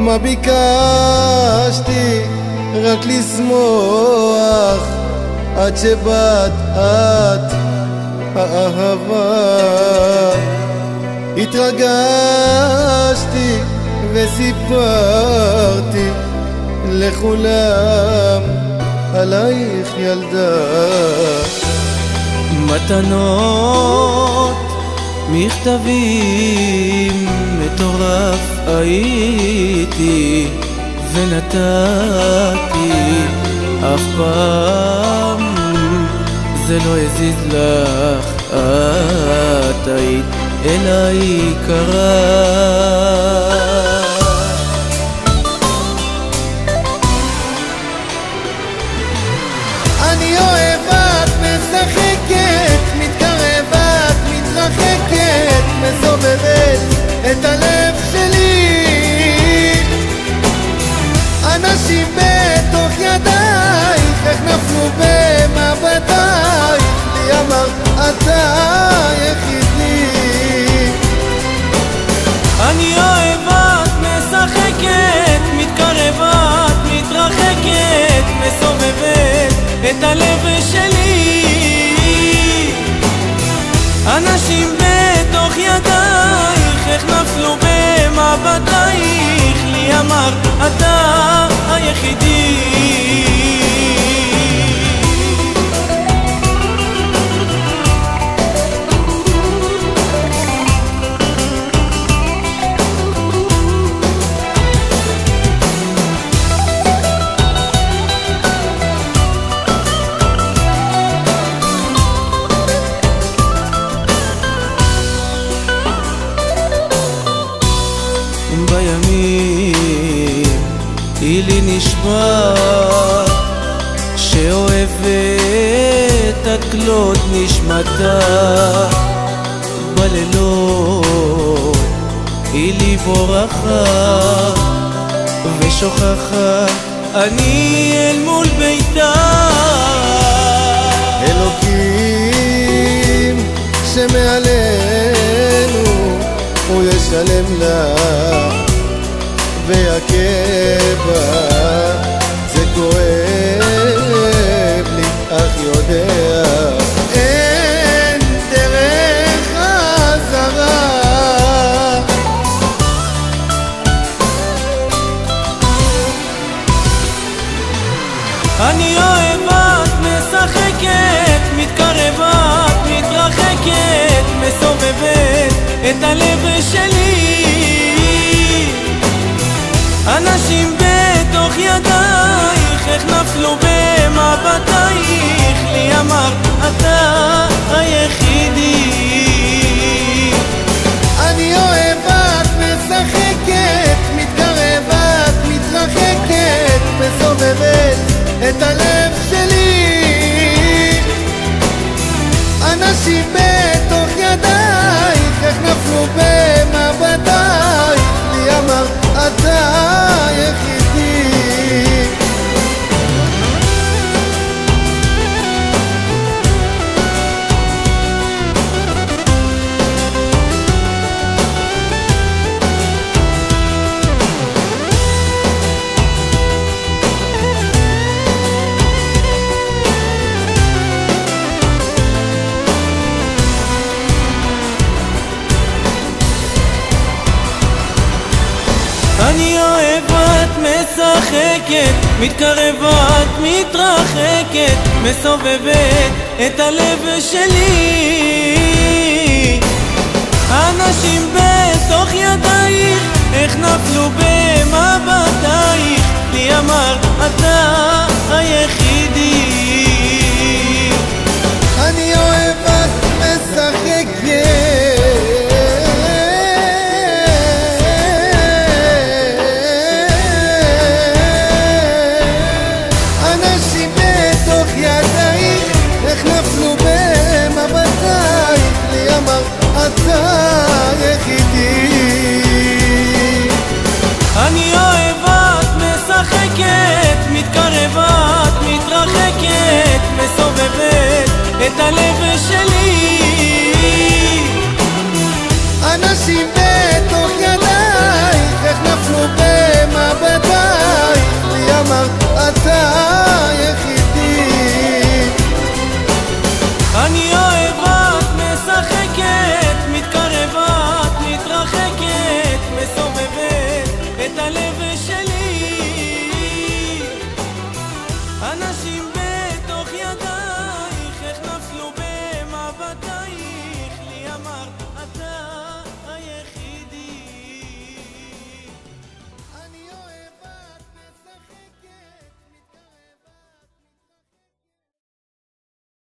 מה ביקשתי? רק לשמוח עד שבאת את האהבה. התרגשתי וסיפרתי לכולם עלייך ילדה. מתנות, מכתבים, מטורף הייתי ונתתי, אף פעם זה לא הזיז לך, את היית אליי יקרה. אני אוהבת, משחקת, מתקרבת, מתרחקת, מסובבת את הלב שלי. אנשים בתוך ידייך, איך נפלו במבטייך, לי אמרת אתה יחידי. אני אוהבת, משחקת, מתקרבת, מתרחקת, מסובבת את הלב שלי. אנשים בתוך ידייך, איך נפלו במבטייך, לי אמרת אתה היחידי. בימים היא לי נשבע שאוהבת את כלות נשמתה. בלילות היא לי בורחת ושוכחת, אני אל מול ביתה. אלוקים שמעלינו הוא ישלם לה ויעקבה. זה כואב לי אך יודע אין דרך חזרה. אני אוהבת, משחקת, מתקרבת, מתרחקת, מסובבת את הלב שלי. אנשים בתוך ידייך, איך נפלו במבטייך, לי אמרת אתה היחידי. אני אוהבת, משחקת, מתקרבת, מתרחקת, מסובבת את הלב שלי. אנשים בתוך ידייך, איך נפלו במבטייך, לי אמרת אתה יחידי. אני אוהבת, משחקת, מתקרבת, מתרחקת, מסובבת את הלב שלי. אנשים בתוך ידייך, איך נפלו במבטייך, לי אמרת אתה היחידי. אני אוהבת, משחקת, אתה יחידי. אנשים